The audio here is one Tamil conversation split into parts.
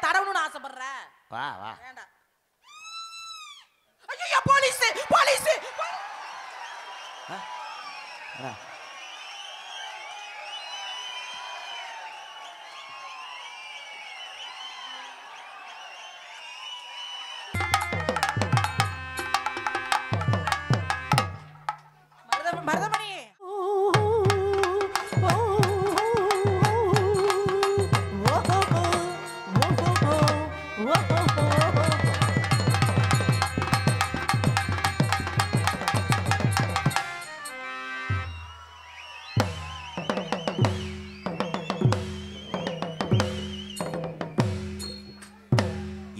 தடவணும்னு ஆசைப்படுற? வா வா. வேண்டாம். ஐயோ போலீஸ் போலீஸ். மருதமணி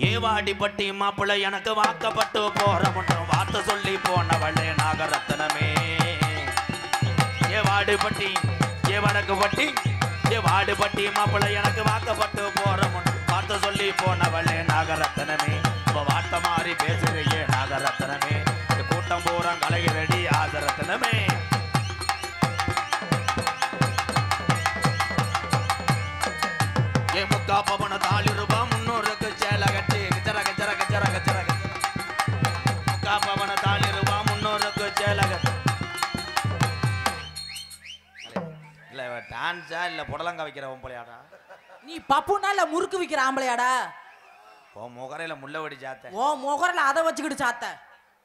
ஏவாடிப்பட்டி மாப்பிள்ளை எனக்கு வாக்கப்பட்டு போற முன்னும் வார்த்தை சொல்லி போனவளே நாகரத்னமே. ஏவாடிப்பட்டி ஏவனுக்கு பட்டி ஏவாடிப்பட்டி மாப்பிள்ளை எனக்கு வாக்கப்பட்டு போற முன்னும் வார்த்தை சொல்லி போனவளே நாகரத்னமே. இப்ப வார்த்தை மாறி பேசுறியே நாகரத்னமே. கூட்டம் பூரம் கலைகிறடி ஆதரத்னமே. ஏ முக்கா பவன தாலி ரூபா 300க்கு சேல கட்டி கச்சர கச்சர கச்சர கச்சர முக்கா பவன தாலி ரூபா 300க்கு சேல கட்டி. இல்ல டான்ஸா இல்ல புடலங்க வைக்கிற பொம்பளையாடா? நீ பப்புனா இல்ல முறுக்கு விக்கிற ஆம்பளையாடா? ஓ முகரையில முள்ளவடி சாத்த. ஓ முகரையில அதை வச்சுக்கிட்டு சாத்த.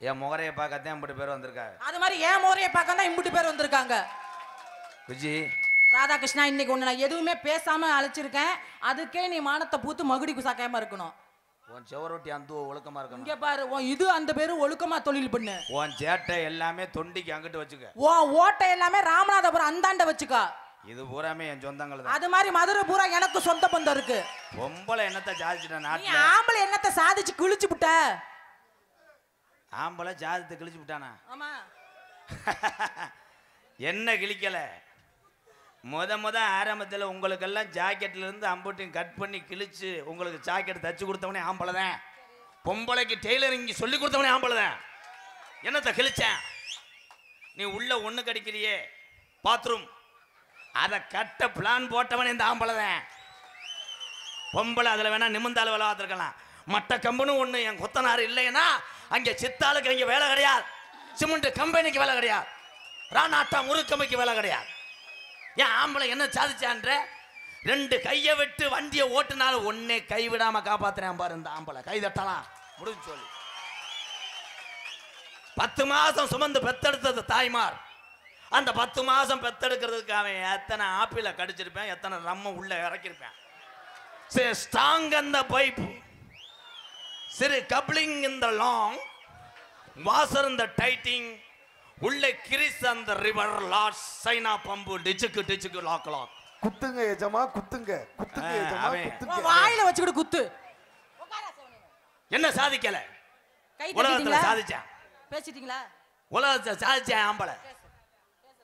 என் முகரையை பார்க்கத்தான் 50 பேர் வந்திருக்காங்க. அது மாதிரி ஏன் முகரையை பார்க்க தான் 50 பேர் வந்திருக்காங்க. விஜி ராதாகிருஷ்ணா, இன்னைக்கு ஒண்ணு நான் எதுவுமே பேசாம அழைச்சிருக்கேன். அதுக்கே நீ மானத்தை பூத்து மகுடி குசாக்காம இருக்கணும். உன் செவரொட்டி அந்த ஒழுக்கமா இருக்கணும். இங்க பாரு, உன் இது அந்த பேரு ஒழுக்கமா தொழில் பண்ணு. உன் சேட்டை எல்லாமே தொண்டிக்கு அங்கிட்டு வச்சுக்க. உன் ஓட்டை எல்லாமே ராமநாதபுரம் அந்தாண்ட வச்சுக்கா. இது பூராமே என் சொந்தங்கள் தான். அது மாதிரி மதுரை பூரா எனக்கு சொந்த பந்தம் இருக்கு. பொம்பளை என்னத்தை சாதிச்சுட்ட நீ நாட்டுல? ஆம்பளை என்னத்தை சாதிச்சு கிழிச்சு விட்ட? ஆம்பளை ஜாதத்தை கிழிச்சு விட்டானா? ஆமா. என்ன கிழிக்கல? முத ஆரம்பத்தில் உங்களுக்கெல்லாம் ஜாக்கெட்ல இருந்து அம்புட்டையும் கட் பண்ணி கிழிச்சு உங்களுக்கு ஜாக்கெட் தச்சு கொடுத்தவனே ஆம்பளை தான். பொம்பளைக்கு டெய்லரிங் சொல்லி கொடுத்தவனே ஆம்பளை தான். என்னத்தை கிழிச்சேன்? நீ உள்ள ஒண்ணு கடிக்கிறியே பாத்ரூம், அதை கட்ட பிளான் போட்டவனே இந்த ஆம்பளை தான். பொம்பளை அதில் வேணா நிமிந்தால வேலை பார்த்துருக்கலாம். மற்ற கம்பெனி ஒன்று என் கொத்தனார் இல்லைன்னா அங்கே சித்தாளுக்கு அங்கே வேலை கிடையாது. சிமெண்ட் கம்பெனிக்கு வேலை கிடையாது. ராணாட்டா முறுக்கமைக்கு வேலை கிடையாது. ஏன் ஆம்பளை என்ன சாதிச்சான்ற? 2 கையை விட்டு வண்டியை ஓட்டுனாலும் ஒன்னே கைவிடாம காப்பாத்துறேன் பாரு இந்த ஆம்பளை. கை தட்டலாம் முடிஞ்சு சொல்லி 10 மாசம் சுமந்து பெத்தெடுத்தது தாய்மார். அந்த 10 மாசம் பெத்தெடுக்கிறதுக்கு அவன் எத்தனை ஆப்பிள கடிச்சிருப்பேன், எத்தனை ரம்ம உள்ள இறக்கிருப்பேன். ஸ்ட்ராங் அந்த பைப் சரி கப்ளிங் இந்த லாங் வாசர் இந்த டைட்டிங் உள்ளே கிரிஸ் அந்த ரிவர் லாட் சைனா பம்பு டிச்சுக்கு டிச்சுக்கு லாக் லாக். குத்துங்க ஏஜமா குத்துங்க குத்துங்க ஏஜமா குத்துங்க. வாயில வச்சுக்கிட்டு குத்து. என்ன சாதிக்கல? கை உலகத்துல சாதிச்சான். பேசிட்டீங்களா? உலகத்துல சாதிச்சான் ஆம்பளை.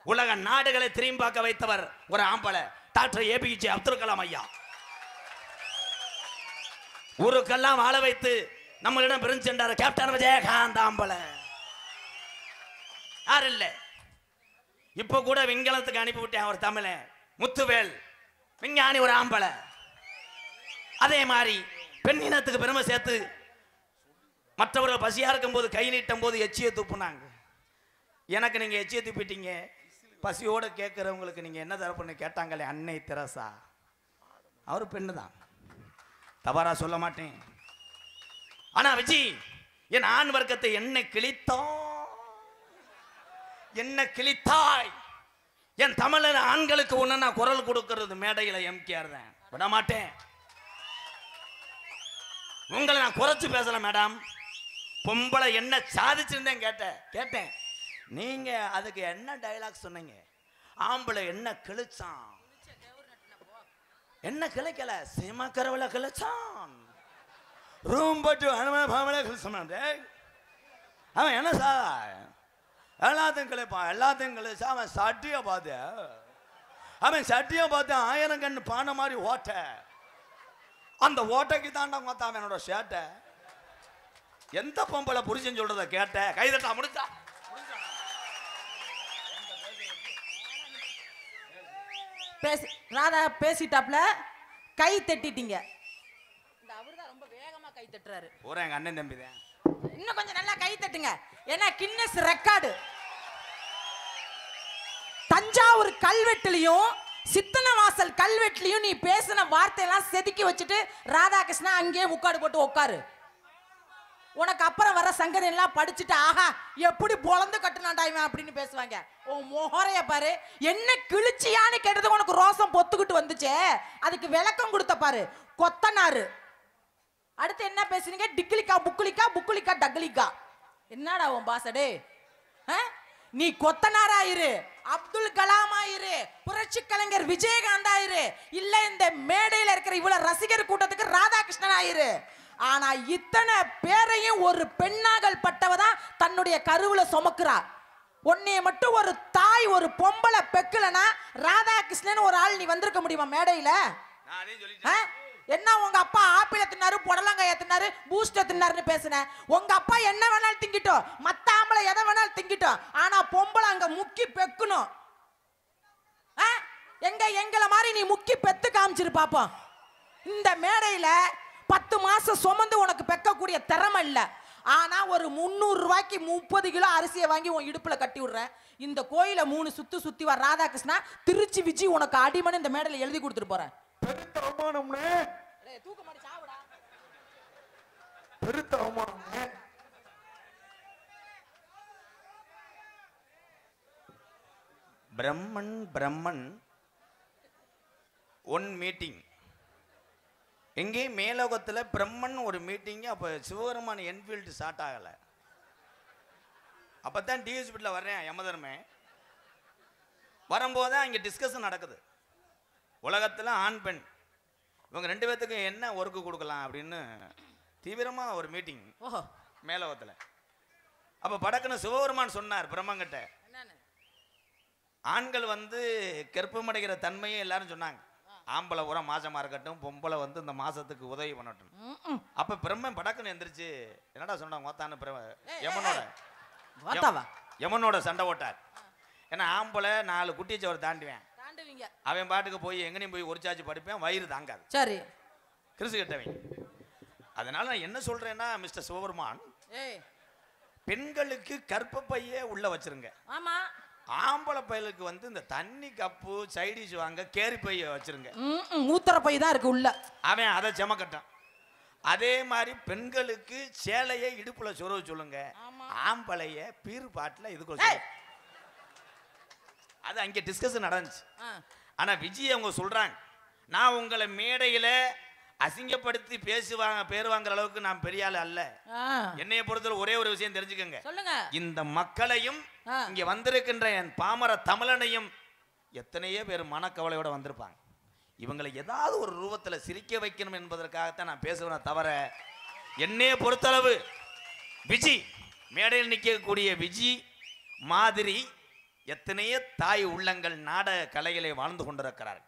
உலக நாடுகளை திரும்பி பார்க்க வைத்தவர் ஒரு ஆம்பளை, டாக்டர் ஏபிஜே அப்துல் கலாம் ஐயா. ஊருக்கெல்லாம் வாழ வைத்து நம்மளிடம் பிரிஞ்சென்றார் கேப்டன் விஜயகாந்த் ஆம்பளை. யார் இல்ல? இப்ப கூட விண்கலத்துக்கு அனுப்பிவிட்டேன் ஒரு தமிழன் முத்துவேல், விஞ்ஞானி, ஒரு ஆம்பளை. அதே மாதிரி பெண் இனத்துக்கு பெருமை சேர்த்து மற்றவர்கள் பசியா இருக்கும் போது கை நீட்டும் போது எச்சியை துப்புனாங்க. எனக்கு நீங்க எச்சியை துப்பிட்டீங்க. பசியோட கேட்கிறவங்களுக்கு நீங்க என்ன தரப்புன்னு கேட்டாங்களே அன்னை தெரசா, அவர் பெண்ணு தான், தவறா சொல்ல மாட்டேன். ஆனா விஜி என் ஆண் வர்க்கத்தை என்ன கிழித்தாய். என் தமிழர் ஆண்களுக்கு ஒண்ணு நான் குரல் கொடுக்கிறது மேடையில எம்கேஆர் தான். விட மாட்டேன். உங்களை நான் குறைச்சு பேசல மேடம். பொம்பளை என்ன சாதிச்சிருந்தேன் கேட்டேன். நீங்க அதுக்கு என்ன டயலாக் சொன்னீங்க? ஆம்பளை என்ன கிழிச்சான்? என்ன கிளைக்கல, சிமக்கரவுல கிழிச்சான். ரூம் பட்டு அவன் என்ன சார் எல்லாத்தையும் கிளைப்பான். எல்லாத்தையும் கிழிச்சா அவன் சட்டியை பார்த்து அவன் சட்டியை பார்த்து 1000 கண்ணு பானை மாதிரி ஓட்ட. அந்த ஓட்டைக்கு தாண்டா பார்த்தா அவனோட ஷேட்டை. எந்த பொம்பளை புரிச்சுன்னு சொல்றத கேட்ட கைதட்டா முடிச்சா. ராதா பேசிட்டாப்ல, கை தட்டிட்டீங்க. ரொம்ப வேகமா கை தட்டுறாரு. பூரா எங்க அண்ணன் தம்பி தான். இன்னும் கொஞ்சம் நல்லா கை தட்டுங்க. ஏன்னா கின்னஸ் ரெக்கார்டு. தஞ்சாவூர் கல்வெட்டுலயும் சித்தனவாசல் கல்வெட்டுலயும் நீ பேசின வார்த்தையெல்லாம் செதுக்கி வச்சுட்டு ராதாகிருஷ்ணா அங்கேயே முக்காடு போட்டு உட்காரு. உனக்கு அப்புறம் வர சங்கதி எல்லாம் படிச்சுட்டு ஆஹா எப்படி பொழந்து கட்டுனாண்டா இவன் அப்படின்னு பேசுவாங்க. உன் மொஹரைய பாரு, என்ன கிழிச்சியான்னு கேட்டது உனக்கு ரோசம் பொத்துக்கிட்டு வந்துச்சே, அதுக்கு விளக்கம் கொடுத்த பாரு. கொத்தனாரு. அடுத்து என்ன பேசுறீங்க? டிக்கிலிக்கா புக்குலிக்கா புக்குலிக்கா டக்லிக்கா. என்னடா உன் பாசடே? நீ கொத்தனாராயிரு, அப்துல் கலாம் ஆயிரு, புரட்சி கலைஞர் விஜயகாந்த் ஆயிரு, இல்ல இந்த மேடையில இருக்கிற இவ்வளவு ரசிகர் கூட்டத்துக்கு ராதாகிருஷ்ணன் ஆயிரு. ஆனா இத்தனை பேரையும் ஒரு பெண்ணாகல் பட்டவதான் தன்னுடைய கருவுல சுமக்குறா. உன்னைய மட்டும் ஒரு தாய் ஒரு பொம்பளை பெக்கலனா ராதாகிருஷ்ணன் ஒரு ஆள் நீ வந்திருக்க முடியுமா மேடையில? என்ன உங்க அப்பா ஆப்பிள தின்னாரு, புடலங்காய தின்னாரு, பூஸ்ட் தின்னாருன்னு பேசுன. உங்க அப்பா என்ன வேணாலும் திங்கிட்டோம், மத்த ஆம்பளை எதை வேணாலும் திங்கிட்டோம். ஆனா பொம்பளை அங்க முக்கி பெக்கணும். எங்க எங்களை மாதிரி நீ முக்கி பெத்து காமிச்சிரு பாப்போம். இந்த மேடையில 10 மாசம் சுமந்து உனக்கு பெக்கக்கூடிய திறமை இல்ல. ஆனா ஒரு 300 ரூபாய்க்கு 30 கிலோ அரிசியை வாங்கி உன் இடுப்புல கட்டி விடுறேன். இந்த கோயில 3 சுத்தி வர ராதாகிருஷ்ணா திருச்சி விஜி உனக்கு அடிமனு இந்த மேடையில எழுதி கொடுத்துட்டு போறேன். பெருத்த அவமானம்னே. தூக்க மாட்டி சாவுடா. பெருத்த அவமானம்னே. பிரம்மன் ஒன் மீட்டிங் எங்கே மேலோகத்தில் பிரம்மன் ஒரு மீட்டிங்கு. அப்போ சிவபெருமான் என்ஃபீல்டு ஸ்டார்ட் ஆகலை. அப்போ தான் டிஎஸ்பியில் வர்றேன் யமதர்மே. வரும்போது தான் இங்கே டிஸ்கஷன் நடக்குது. உலகத்தில் ஆண் பெண் இவங்க 2 பேர்த்துக்கும் என்ன ஒர்க்கு கொடுக்கலாம் அப்படின்னு தீவிரமாக ஒரு மீட்டிங் மேலோகத்தில். அப்போ படக்குன்னு சிவபெருமான் சொன்னார் பிரம்மங்கிட்ட, ஆண்கள் கர்ப்பமடைகிற தன்மையை எல்லாரும் சொன்னாங்க. ஆம்பளை பூரா மாசமா இருக்கட்டும், பொம்பளை இந்த மாசத்துக்கு உதவி பண்ணட்டும். அப்ப பிரம்மன் படக்குன்னு எந்திரிச்சு என்னடா சொன்னாங்க மொத்தான யமனோட சண்டை ஓட்டார். ஏன்னா ஆம்பளை 4 குட்டிச்சவர் தாண்டுவேன், அவன் பாட்டுக்கு போய் எங்கனையும் போய் ஒரு சாச்சு படிப்பேன், வயிறு தாங்காது. சரி கிறிஸ்து கிட்டவன். அதனால நான் என்ன சொல்றேன்னா மிஸ்டர் சிவபெருமான், பெண்களுக்கு கர்ப்பப்பையே உள்ள வச்சிருங்க. ஆமா, ஆம்பளை பையலுக்கு இந்த தண்ணி கப்பு சைடிஷ் வாங்க கேரி பைய வச்சிருங்க. மூத்திர பை தான் இருக்கு உள்ள, அவன் அதை செமக்கட்டான். அதே மாதிரி பெண்களுக்கு சேலையை இடுப்புல சொருவ சொல்லுங்க, ஆம்பளைய பீரு பாட்டுல இதுக்கு. அது அங்க டிஸ்கஷன் நடந்துச்சு. ஆனா விஜய் அவங்க சொல்றாங்க, நான் உங்களை மேடையில அசிங்கப்படுத்தி பேர் வாங்குற அளவுக்கு நான் பெரிய ஆள் அல்ல. என்னைய பொறுத்தவரை ஒரே ஒரு விஷயம் தெரிஞ்சுக்கங்க, இந்த மக்களையும் இங்க வந்திருக்கின்ற என் பாமர தமிழனையும் எத்தனையோ பேர் மனக்கவலையோட வந்திருப்பாங்க. இவங்களை ஏதாவது ஒரு ரூபத்துல சிரிக்க வைக்கணும் என்பதற்காகத்தான் நான் பேசுவேன். தவிர என்னைய பொறுத்தளவு விஜி மேடையில் நிற்கக்கூடிய விஜி மாதிரி எத்தனையோ தாய் உள்ளங்கள் நாடக கலைகளை வாழ்ந்து கொண்டிருக்கிறார்கள்.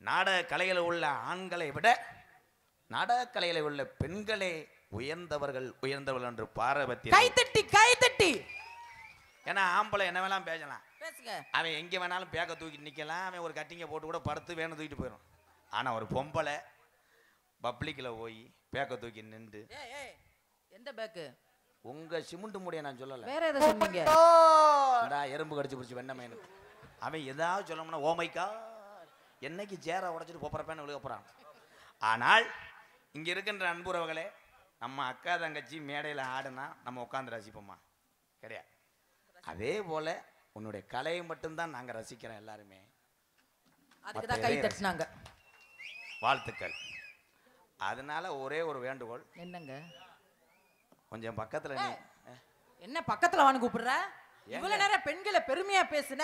நாடக கலையில் உள்ள ஆண்களை விட நாடக கலையில் உள்ள பெண்களே உயர்ந்தவர்கள் என்று பாரபட்சம். கைத்தட்டி. ஏன்னா ஆம்பளை என்ன வேணாலும் பேசலாம், அவன் எங்க வேணாலும் பேக்க தூக்கி நிக்கலாம், அவன் ஒரு கட்டிங்க போட்டு கூட படுத்து வேணும் தூக்கிட்டு போயிடும். ஆனா ஒரு பொம்பளை பப்ளிக்ல போய் பேக்க தூக்கி நின்று, எந்த பேக்கு உங்க சிமெண்ட் மூடிய நான் சொல்லல, வேற எதை சொன்னீங்க, எறும்பு கடிச்சு பிடிச்சி வெண்ணமேனு, அவன் ஏதாவது சொல்லணும்னா ஓமைக்கா என்னைக்கு சேரை உடைச்சிட்டு போறப்பேன்னு விழுக போறான். ஆனால் இங்க இருக்கின்ற அன்புறவர்களே, நம்ம அக்கா தங்கச்சி மேடையில் ஆடுனா நம்ம உட்காந்து ரசிப்போமா? கிடையாது. அதே போல உன்னுடைய கலையை மட்டும்தான் நாங்க ரசிக்கிறோம் எல்லாருமே. வாழ்த்துக்கள். அதனால ஒரே ஒரு வேண்டுகோள், என்னங்க கொஞ்சம் பக்கத்துல நீ என்ன பக்கத்துல வான்னு கூப்பிடுற? இவ்வளவு நேரம் பெண்களை பெருமையா பேசுன,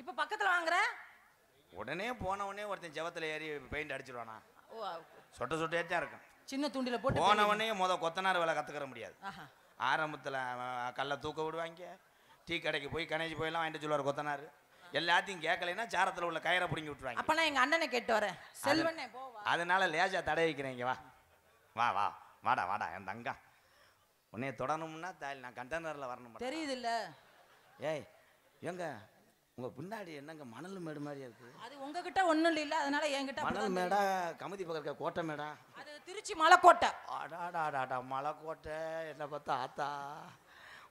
இப்ப பக்கத்துல வாங்குற. உடனே போனவனே ஒருத்தன் ஜவத்துல ஏறி பெயிண்ட் அடிச்சிருவானா? சொட்ட சொட்டையா இருக்கும். சின்ன தூண்டில போட்டு போனவனே கொத்தனார் வேலை கத்துக்கிற முடியாது. ஆரம்பத்துல கல்லை தூக்க விடுவாங்க, டீ கடைக்கு போய் கணேஜ் போயெல்லாம் வாங்கிட்டு சொல்லுவார் கொத்தனார். எல்லாத்தையும் கேட்கலைன்னா சாரத்தில் உள்ள கயிறை பிடிங்கி விட்டுருவாங்க. அப்ப நான் எங்க அண்ணனை கேட்டு வரேன், செல்வனே போவா. அதனால லேஜா தடை வைக்கிறேன். வா வா வா வாடா வாடா என் தங்கா, உன்னைய தொடணும்னா நான் கண்டெய்னர்ல வரணும். தெரியுது இல்ல? ஏய் எங்க உங்க பின்னாடி என்னங்க மணல் மேடு மாதிரியா இருக்கு? அது உங்ககிட்ட ஒண்ணும் இல்ல, அதனால என்கிட்ட மணல் அப்படிதான் மேடா, கமுதி பக்கம் இருக்க கோட்டை மேடா? தெரியும். அது திருச்சி மலைக்கோட்டை. அடாடாடாடா, மலைக்கோட்டை என்ன பார்த்தா ஆத்தா.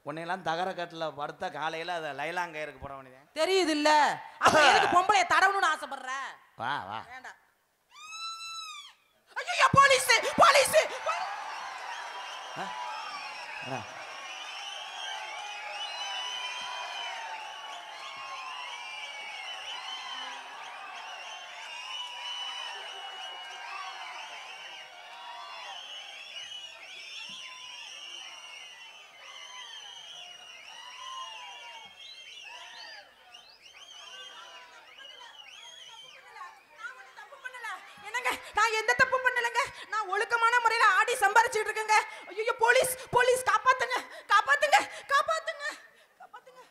உன்னையெல்லாம் தகரக்கட்டில் படுத்தா காலையில் அதை லைலாங்கயிருக்கு போட வேண்டியது. தெரியுது இல்ல, அப்ப எதுக்கு பொம்பளைய தடவணும்னு ஆசைப்படுற? வா வா. வேண்டாம். ஐயோ போலீஸ் போலீஸ். என்னங்க, நான் எந்த தப்பும் பண்ணலங்க. நான் ஒழுக்கமான முறையில ஆடி சம்பாரிச்சிட்டு இருக்கேங்க. ஐயோ போலீஸ் போலீஸ், காப்பாத்துங்க காப்பாத்துங்க காப்பாத்துங்க காப்பாத்துங்க.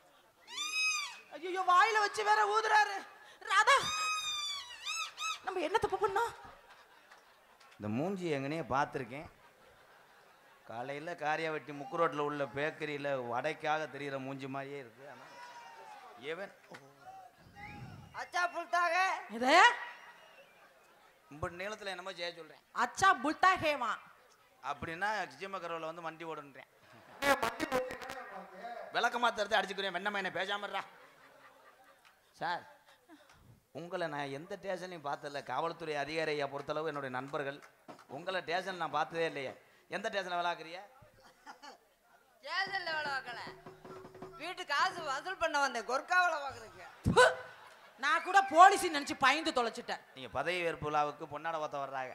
ஐயோ வாயில வச்சு வேற ஊதுறாரு. ராதா, நம்ம என்ன தப்பு பண்ணோம்? இந்த மூஞ்சி எங்கனே பார்த்துருக்கேன். காலையில் காரியாவட்டி முக்கு ரோட்டில் உள்ள பேக்கரியில் வடைக்காக தெரிகிற மூஞ்சி மாதிரியே இருக்கு. ஆனால் ஏவன் அச்சா புல்தாக இது ரொம்ப நீளத்தில் என்னமோ செய்ய சொல்கிறேன். அச்சா புல்டா ஹேவா அப்படின்னா கிஜிமக்கரவில் வந்து வண்டி ஓடுன்றேன். விளக்க மாத்திரத்தை அடிச்சுக்கிறேன். வெண்ணமா என்ன பேசாமறா சார். உங்களை நான் எந்த ஸ்டேஷன்லையும் பார்த்ததில்ல. காவல்துறை அதிகாரியை பொறுத்தளவு என்னுடைய நண்பர்கள். உங்களை ஸ்டேஷன் நான் பார்த்ததே இல்லையே. எந்த ஸ்டேஷனில் விளாக்குறிய? ஸ்டேஷன்ல வேலை பார்க்கல, வீட்டு காசு வசூல் பண்ண வந்தேன். கொர்க்காவில் பார்க்குறீங்க. நான் கூட போலீஸ் நினைச்சு பயந்து தொலைச்சிட்டேன். நீங்கள் பதவி ஏற்பு விழாவுக்கு பொன்னாட ஓத்த வர்றாங்க.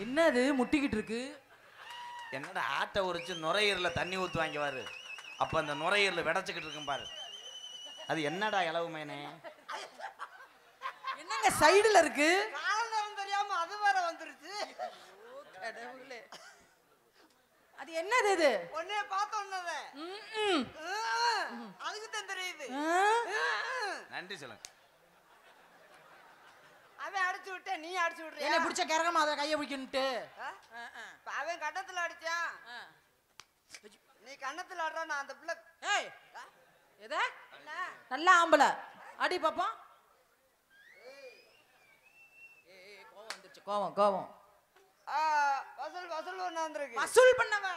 என்னது முட்டிக்கிட்டு இருக்கு? என்னடா ஆட்டை உரிச்சு நுரையீரலில் தண்ணி ஊற்று வாங்கிவாரு. அப்போ அந்த நுரையீரலில் விடச்சிக்கிட்டு இருக்கும் பாரு. அது என்னடா இளவு மேனே? என்னங்க சைடுல இருக்கு? காரணம் தெரியாம அது வேற வந்துருச்சு. அது என்னது இது? ஒன்னே பார்த்த ஒன்னதே அதுக்கு தான் தெரியுது. நன்றி சொல்லுங்க. அவன் அடிச்சு விட்ட, நீ அடிச்சு விடுறியா? என்ன பிடிச்ச கரகமா அதை கையை பிடிக்கணுட்டு? அவன் கண்ணத்துல அடிச்சான், நீ கண்ணத்துல ஆடுற. நான் அந்த பிள்ளை ஏய் எத நல்லா ஆம்பளை அடி பாப்போம். கோவம் வந்துருச்சு, கோவம் கோவம். வசூல் வசூல் ஒண்ணு வந்திருக்கு. வசூல் பண்ணவ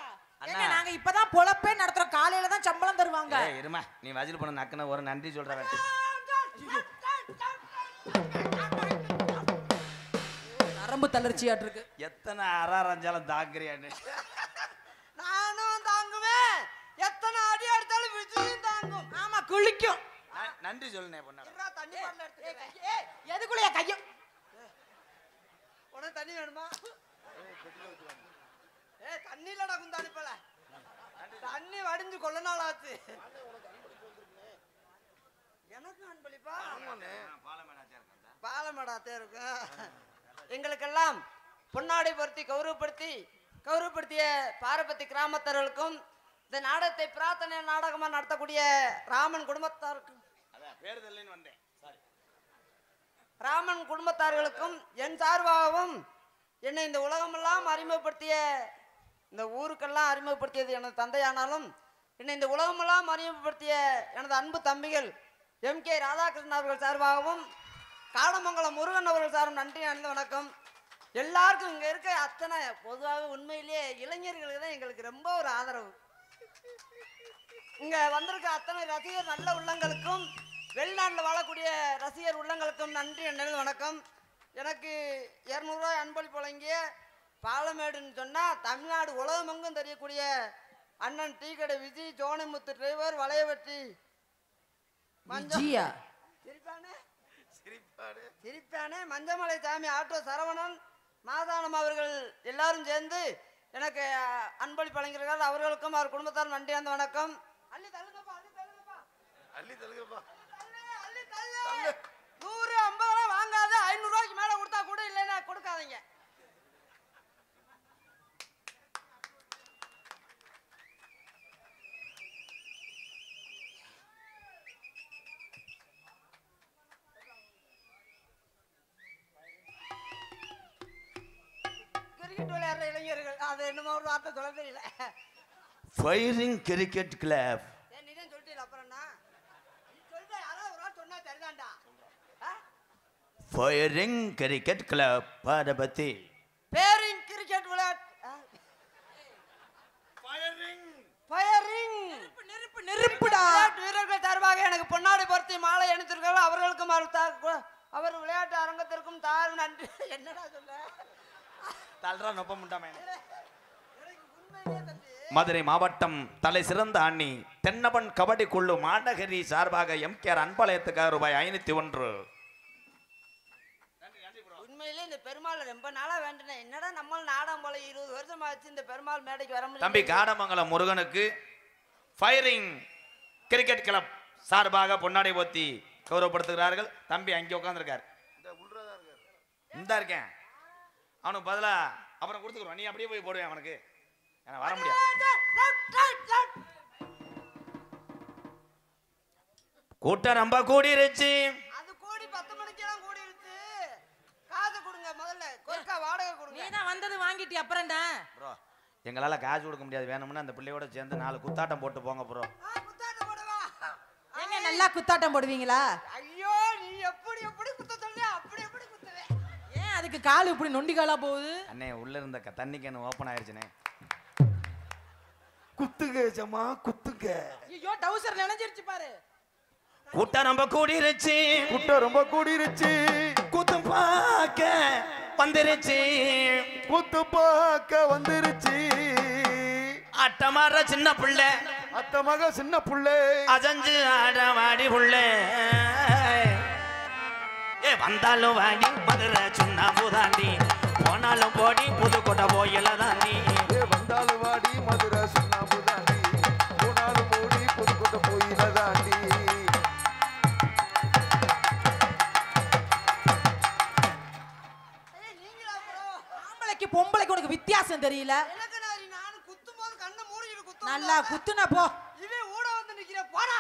என்ன? நாங்க இப்பதான் பொழப்பே நடத்துறோம். காலையில தான் சம்பளம் தருவாங்க. இருமா, நீ வசூல் பண்ண நக்குன ஒரு நன்றி சொல்ற. நரம்பு தளர்ச்சியாட்டு இருக்கு. எத்தனை அறாரஞ்சாலும் தாக்குறியான்னு. நானும் தாங்குவேன், எத்தனை அடி அடித்தாலும் விஜயும் தாங்கும். ஆமா குளிக்கும். நன்றி சொல்லுனே பொண்ணா. தண்ணி பாட்டில் எடுத்து. எதுக்குள்ளே கையும்? உனக்கு தண்ணி வேணுமா? தண்ணி இல்லடா குந்தாணி போல. தண்ணி வடிஞ்சு கொள்ள நாள் ஆச்சு. எனக்கு அன்பளிப்பா பாலமேடாத்தே இருக்கும். எங்களுக்கெல்லாம் பொன்னாடை பொருத்தி கௌரவப்படுத்திய பாரபத்தி கிராமத்தார்களுக்கும் இந்த நாடகத்தை பிரார்த்தனை நாடகமா நடத்தக்கூடிய ராமன் குடும்பத்தாருக்கும் ராமன் குடும்பத்தார்களுக்கும் என் சார்பாகவும் என்னை இந்த உலகமெல்லாம் அறிமுகப்படுத்திய, இந்த ஊருக்கெல்லாம் அறிமுகப்படுத்தியது எனது தந்தையானாலும் என்னை இந்த உலகமெல்லாம் அறிமுகப்படுத்திய எனது அன்பு தம்பிகள் MK ராதாகிருஷ்ணன் அவர்கள் சார்பாகவும் காடமங்கலம் முருகன் அவர்கள் சார்பும் நன்றி அணிந்த வணக்கம். எல்லாருக்கும் இங்கே இருக்க அத்தனை பொதுவாக உண்மையிலேயே இளைஞர்களுக்கு தான் எங்களுக்கு ரொம்ப ஒரு ஆதரவு. இங்கே வந்திருக்க அத்தனை ரசிகர் நல்ல உள்ளங்களுக்கும் வெளிநாட்டில் வாழக்கூடிய ரசிகர் உள்ளங்களுக்கும் நன்றி அணிந்த வணக்கம். எனக்கு 200 ரூபாய் அன்பளிப்பு வழங்கிய பாலமேடுன்னு சொன்னால் தமிழ்நாடு உலகமெங்கும் தெரியக்கூடிய அண்ணன் டீ கடை விஜய், ஜோனிமுத்து டிரைவர், வளையவெட்டி விஜயா சிரிப்பானே, மஞ்சமலை சாமி, ஆட்டோ சரவணன், மாதானம் அவர்கள் எல்லாரும் சேர்ந்து எனக்கு அன்பளிப்பு வழங்குகிறார்கள். அவர்களுக்கும் அவர் குடும்பத்தார் நன்றி அந்த வணக்கம். அள்ளி தள்ளுங்கப்பா, அள்ளி தள்ளுங்கப்பா, அள்ளி தள்ளுங்கப்பா. 100 50 வாங்காத, 500 ரூபாய்க்கு மேல கொடுத்தா கூட இல்லைன்னா கொடுக்காதீங்க. கிரிக்கெட் விளையாடுற இளைஞர்கள். அது என்னமோ ஒரு வார்த்தை சொல்ல தெரியல. Firing cricket club. நீ தான் சொல்லிட்டீல அப்புறம் என்ன? நீ சொல்ற யாரோ ஒரு ஆள் சொன்னா சரிதான்டா. ஃபயரிங் கிரிக்கெட் கிளப் பாடபத்தி. பேரிங் கிரிக்கெட் விளையாட்டு. ஃபயரிங் நெருப்புடா. வீரர்கள் சார்பாக எனக்கு பொன்னாடை பொருத்தி மாலை அணிந்திருக்கிறார்கள். அவர்களுக்கும் அவர் விளையாட்டு அரங்கத்திற்கும் தார் நன்றி. என்னடா சொல்ல? தல்றா நொப்ப முண்டாமே. மதுரை மாவட்டம் தலை சிறந்த அணி தென்னவன் கபடி குழு மாநகரி சார்பாக எம்கேஆர் அன்பலயத்துக்காக ரூபாய் 501. உண்மையிலே இந்த பெருமாள் ரொம்ப நாளா வேண்டினேன். என்னடா நம்ம நாடகம் போல 20 வருஷம் ஆச்சு இந்த பெருமாள் மேடைக்கு வர முடியும். தம்பி காடமங்கலம் முருகனுக்கு ஃபயரிங் கிரிக்கெட் கிளப் சார்பாக பொன்னாடை போத்தி கௌரவப்படுத்துகிறார்கள். தம்பி அங்கே உட்காந்துருக்காரு. இந்த இருக்கேன் அவனுக்கு பதிலா அப்புறம் கொடுத்துக்கிறோம். நீ அப்படியே போய் போடுவேன் அவனுக்கு. வர முடியாது. கூட்டம் ரொம்ப கூடிருச்சு. அது கூடி 10 மணிக்கெல்லாம் கூடிருச்சு. காசு கொடுங்க முதல்ல. கொர்க்கா வாடகை கொடுங்க. நீ தான் வந்தது வாங்கிட்டி அப்புறம்டா. ப்ரோ எங்களால காசு கொடுக்க முடியாது. வேணும்னா அந்த பிள்ளையோட சேர்ந்து 4 குத்தாட்டம் போட்டு போங்க ப்ரோ. குத்தாட்டம் போடவா? ஏங்க நல்லா குத்தாட்டம் போடுவீங்களா? ஐயோ நீ எப்படி எப்படி குத்த சொல்றியா? அப்படி எப்படி குத்துவே? ஏன் அதுக்கு கால் இப்படி நொண்டி காலா போகுது? அண்ணே உள்ள இருந்த தண்ணி கேன் ஓபன் ஆயிருச்சுனே. குத்துங்க ஜமா குத்துங்க. ஐயோ டவுசர் நனைஞ்சிருச்சு பாரு. கூட்டம் ரொம்ப கூடிருச்சு. கூட்டம் ரொம்ப கூடிருச்சு. கூத்து பார்க்க வந்துருச்சு. கூத்து பார்க்க வந்துருச்சு. அட்டமாற சின்ன பிள்ளை அத்த மக சின்ன புள்ளை அஜஞ்சு ஆடவாடி புள்ளை. ஏ வந்தாலும் வாடி மதுரை சுண்ணா பூதாண்டி போனாலும் போடி புதுக்கோட்டை போயில தாண்டி. ஏ வந்தாலும் வாடி மதுரை சுண்ணாம்பு தாண்டி போனாலும் ஓடி புதுக்கோட்டை போயில தாண்டி. ஆம்பளைக்கு பொம்பளைக்கு உனக்கு வித்தியாசம் தெரியல. எனக்கு நான் குத்தும்போது கண்ணை மூடிட்டு குத்து. நல்லா குத்துன போ. இவன் ஊட வந்து நிக்கிற போடா.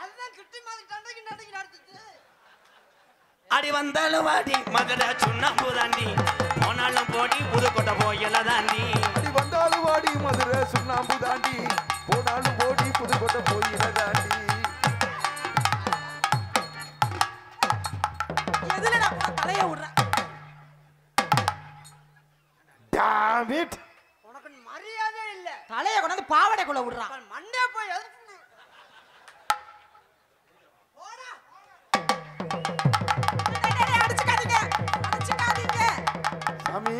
அதுதான் கிட்டி மாதிரி தண்டைக்கு நடத்துச்சு. அடி வந்தாலும் வாடி மதுரை சுண்ணா பூதாண்டி போனாலும் போடி புதுக்கோட்டை போயில தாண்டி. அடி வந்தாலும் வாடி மதுரை சுண்ணாம்பு தாண்டி போனாலும் ஓடி புதுக்கோட்டை போயில தாண்டி. எதுல நான் தலைய விடுறேன். Damn it. உனக்கு மரியாதை இல்ல. தலைய கொண்டாந்து பாவடைக்குள்ள விடுறான். மண்டே போய் எதுக்கு போடா. அடிச்சுக்காதீங்க அடிச்சுக்காதீங்க. சாமி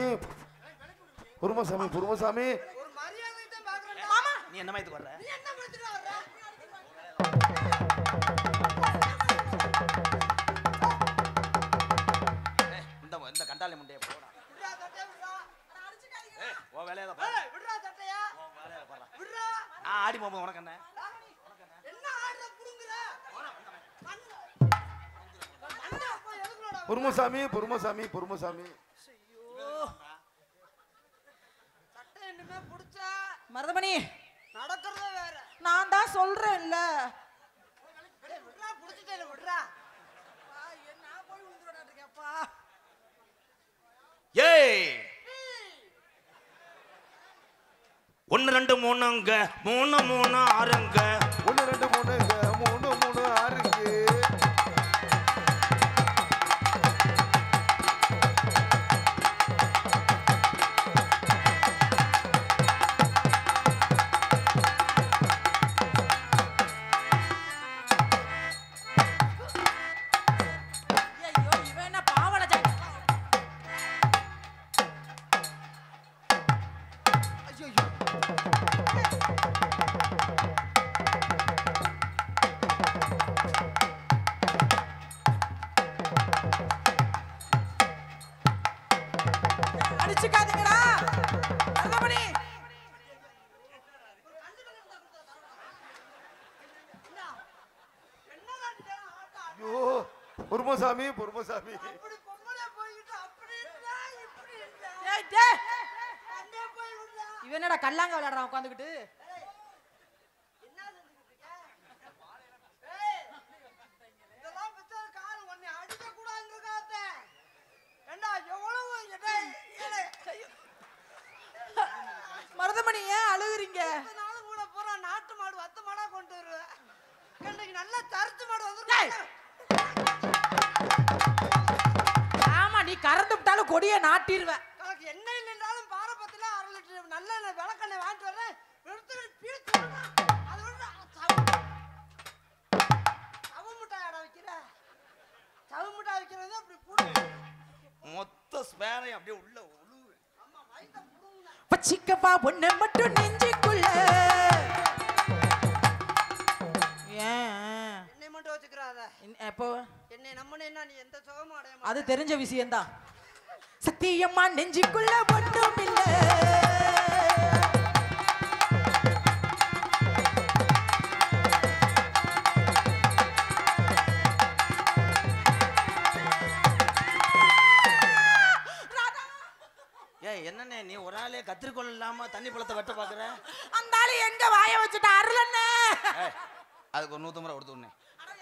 பொறுமசாமி பொறுமசாமி. ஒரு மரியாதை தான் பாக்குறேன். மாமா நீ என்ன மயத்துக்கு வர்ற? நீ என்ன பண்ணிட்டு வர்ற? இந்த கண்டாலி முண்டைய போடா. விட்றா தட்டையா விட்றா. ஓ வேலைய தான் பாரு. விட்றா தட்டையா. ஓ வேலைய பாரு. விட்றா. நான் ஆடி போம்போது உனக்கு என்ன? என்ன ஆடுற புடுங்குற? மண்டே போய் எதுக்குடா? பொறுமசாமி பொறுமசாமி பொறுமசாமி. சட்டை என்னமே புடிச்சா மருதமணி நடக்கிறதே வேற. நான் தான் சொல்றேன்ல. விட்றா புடிச்சிட்டே விட்றா. என்ன போய் விழுந்துறாடா. ஏய் 1 2 3ங்க 3 3 6ங்க 1 2 3ங்க 3 3 6ங்க. ஐயோ இவன் என்ன பாவடை ஜாக்கெட். ஐயோ அடிச்சுக்காதீங்கடா. மருதமணி ஐயோ பொறுமசாமி பொறுமசாமி. அப்படி பொம்பளை போயிட்டு அப்படி இல்ல இப்படி இல்ல. டேய் டேய் மண்டே போய் விட்றா. இவன் என்னடா கல்லாங்க விளையாடுறான் உட்காந்துக்கிட்டு. என்ன செஞ்சுக்கிட்டு இருக்க? ஏய் இதெல்லாம் பிச்சை கால் ஒண்ணே அடிக்க கூடாதுன்னு இருக்காதே. ஏண்டா எவ்வளவு டேய் ஆமா நீ கறந்து விட்டாலும் கொடியை நாட்டிடுவ. கணக்கு எண்ணெய் இல்லைன்னாலும் பாரபத்தில 1/2 லிட்டர் நல்ல விளக்கெண்ணெய் வாங்கிட்டு வரேன். எடுத்து பீழ்த்து அது வந்து சவு முட்டாய் அட வைக்கிற. சவு முட்டாய் வைக்கிறது அப்படி புடு. மொத்த ஸ்பேரையும் அப்படியே உள்ள உழுவு. அம்மா வயித்த புடுங்க. பச்சிக்கப்பா பொண்ணு மட்டும் நெஞ்சுக்குள்ள. ஏன் என்னை மட்டும் வச்சுக்கிறாத. எப்போ என்னை நம்பினேன்னா நீ எந்த சுகமும் அடைய அது தெரிஞ்ச விஷயம்தான். சத்தியம்மா நெஞ்சுக்குள்ள ஒன்றும் இல்ல. என்னண்ணே நீ ஒரு ஆளே கத்திரிக்கோள் இல்லாம தண்ணி பழத்தை வெட்ட பாக்குற? அந்த ஆளு எங்க வாய வச்சுட்டு அருளண்ணே. அதுக்கு ஒரு 150 ரூபா கொடுத்துண்ணே.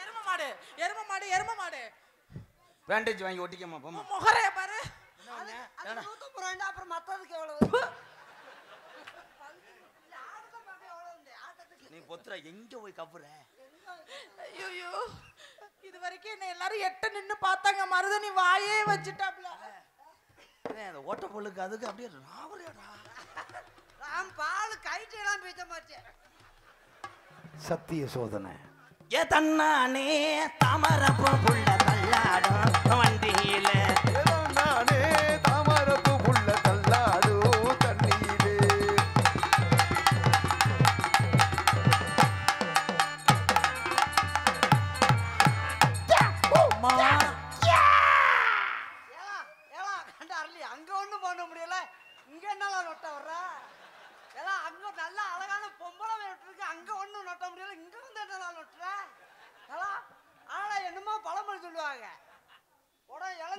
எரும மாடு எரும மாடு எரும மாடு. பேண்டேஜ் வாங்கி ஒட்டிக்கமா போமா. முகரைய பாரு. அது 150 ரூபாய். அப்புறம் மத்ததுக்கு எவ்வளவு? நீ பொத்துற எங்க போய் கப்புற? ஐயோ இது வரைக்கும் என்ன எல்லாரும் எட்ட நின்னு பார்த்தாங்க. மருதனி வாயே வச்சுட்டாப்ல. அந்த ஓட்ட பொருளுக்கு அதுக்கு அப்படியே ராவறியாடா. நான் பால் கைட்டு எல்லாம் பேச மாட்டேன். சத்திய சோதனை. ஏ தன்னானே தாமரப்பூ புள்ள தள்ளாடும் வண்டியில. ஏதோ நானே தாமரப்பு புள்ள தள்ளாடு தண்ணியிலே. அம்மா ஏலா கண்ட அரளி அங்க ஒண்ணும் பண்ண முடியல. இங்க என்னால நொட்ட வர்ற? ஏலா அங்க நல்ல அழகான பொம்பளை இருக்கு. அங்க ஒண்ணும் நொட்ட முடியல. இங்க வந்து என்ன நொட்டுற? ஏலா ஆனா என்னமோ பழமொழி சொல்லுவாங்க.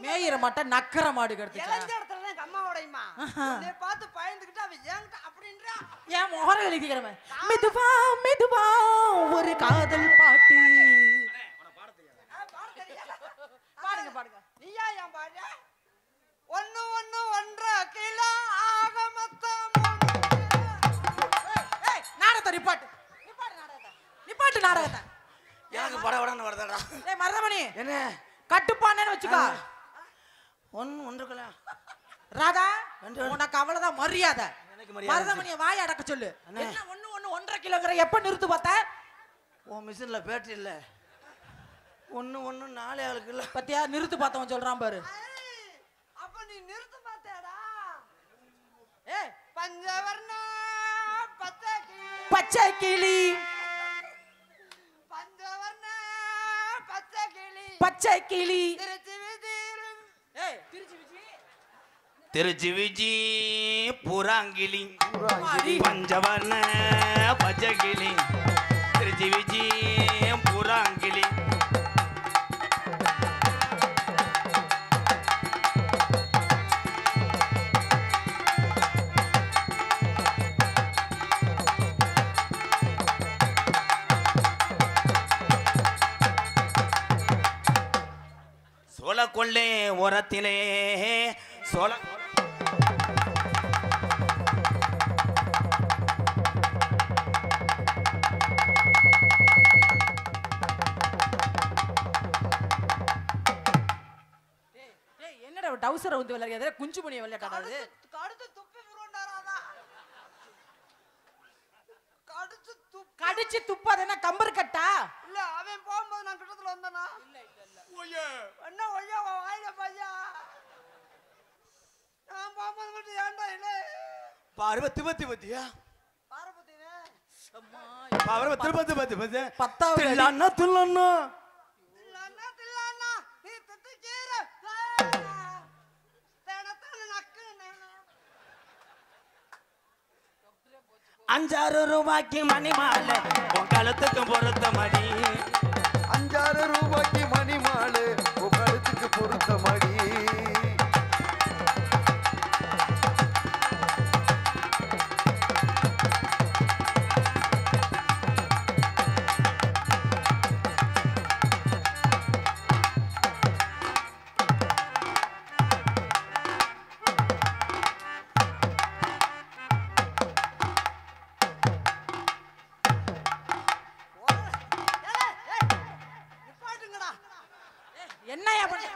மேயிற மாட்ட நக்கற மாடு கெடுத்துச்சா. இளஞ்ச இடத்துல எங்க அம்மா உடையுமா. உன்னை பார்த்து பயந்துக்கிட்டு அவ ஏன்ட்ட அப்படின்றா. ஏன் முகர எழுதிக்கிறவன். மெதுவா மெதுவா ஒரு காதல் பாட்டு. பாடுங்க பாடுங்க. நீயா ஏன் பாடு? ஒண்ணு ஒண்ணு ஒன்றா கிலோ ஆக மொத்தம். ஏய் நாடகத்தை நிப்பாட்டு. நிப்பாட்டு நாடகத்தை. நிப்பாட்டு நாடகத்தை. எனக்கு படபடன்னு வருதாடா. டேய் மருதமணி என்ன கட்டுப்பானேன்னு வச்சுக்கோ. ஒன்றுக்கல ராதா உனக்கு அவ்வளவுதான் மரியாதை. எனக்கு மரியாதை. மருதமணியை வாய் அடக்க சொல்லு. என்ன 1 கிலோங்கிற எப்ப நிறுத்து பார்த்த? உன் மிஷின்ல பேட்டரி இல்ல. 1 4 ஆளுக்கு இல்ல. பத்தியா நிறுத்து பார்த்தவன் சொல்றான் பாரு. அப்ப நீ நிறுத்து பார்த்தேடா. ஏய் பஞ்சவர்ண பச்சை கிளி. பச்சை கிளி பஞ்சவர்ண பச்சை கிளி. பச்சை கிளி. திருச்சி விதிரும். ஏய் திருச்சி விஜி திருச்சி விஜி புறாங்கிளி மாடி. பஞ்சவர்ண பச்சைக்கிளி திருச்சி விஜி புறாங்கிளி. சோழ கொள்ளே ஓரத்திலே சோழ என்னடா டவுசரை வந்து விளையாடுறது குஞ்சு மணியை விளையாட்டாது. கடுத்து துப்பி புரோண்டாராதா. கடுத்து துப்பி. கடிச்சு துப்பாது என்ன கம்பர் கட்டா? இல்ல அவன் போகும்போது நான் கிட்டத்துல வந்தனா. இல்ல என்ன ஒய்யா வாயில பையா. நான் போகும்போது மட்டும் ஏன்டா இல்ல. பார்வதி பத்தி பத்தியா பாரபத்தினே. பார்வதி பத்தி பத்தி பத்தி பத்தாவது அடி. தில்லானா தில்லானா தில்லானா தில்லானா நீ தத்துக்கீர. தேனத்தான நக்கு நேனா. 5-6 ரூபாய்க்கு மணி மாலை உன் கழுத்துக்கு பொருத்த மடி. 5-6 ரூபாய்க்கு மணி மாலை உன் கழுத்துக்கு பொருத்த மடி. நிப்பாட்டுங்கடா. என்னையா பண்ண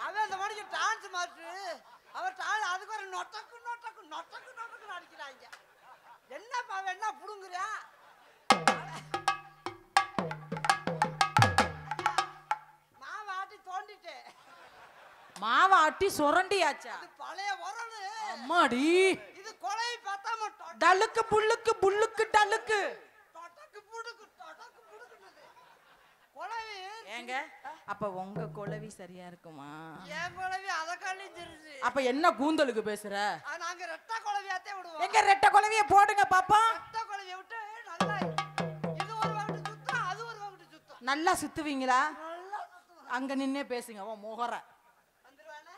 அவன் அந்த மணிக்கு டான்ஸ் மாஸ்டர் அவர் அதுக்கு ஒரு நொட்டக்கு நொட்டக்கு நொட்டக்கு நொட்டக்கு அடிக்கிறாங்க. என்னப்பா அவன் என்ன புடுங்குறியா? மாவை ஆட்டி தோண்டிட்டேன். மாவை ஆட்டி சொரண்டியாச்சா? அது பழைய உரலு. அம்மாடி இது கொலை பார்த்தா மட்டும் டலுக்கு புல்லுக்கு புல்லுக்கு டலுக்கு. டொட்டக்கு புடுக்கு டொட்டக்கு புடுக்குனது. கொலவி ஏங்க அப்ப உங்க குளவி சரியா இருக்குமா? ஏன் கொலவி அத கழிஞ்சிருச்சு. அப்ப என்ன கூந்தலுக்கு பேசுற? நாங்க ரெட்ட கொலவியாத்தே விடுவோம். எங்க ரெட்டை குளவிய போடுங்க பாப்பா. ரெட்ட கொலவிய விட்டு நல்லா இது ஒரு வகுட்டு சுத்தம் அது ஒரு வகுட்டு சுத்தம். நல்லா சுத்துவீங்களா? நல்லா சுத்தம். அங்க நின்னே பேசுங்க. ஓ முகர வந்துருவானே.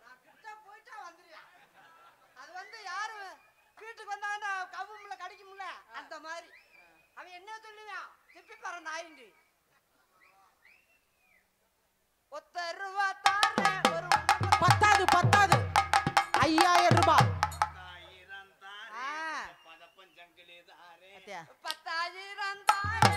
நான் கிட்ட போயிட்டா வந்துருவேன். அது வந்து யாரு வீட்டுக்கு வந்தாங்கன்னா கவும்ல கடிக்கும்ல அந்த மாதிரி. அவன் என்ன சொல்லுவான்? திப்பி பாரு நாயிண்டு. ஒத்த ரூபா தாரே ஒரு பத்தாது 5000 ரூபாய். அத்தியா 10,000 தாரே.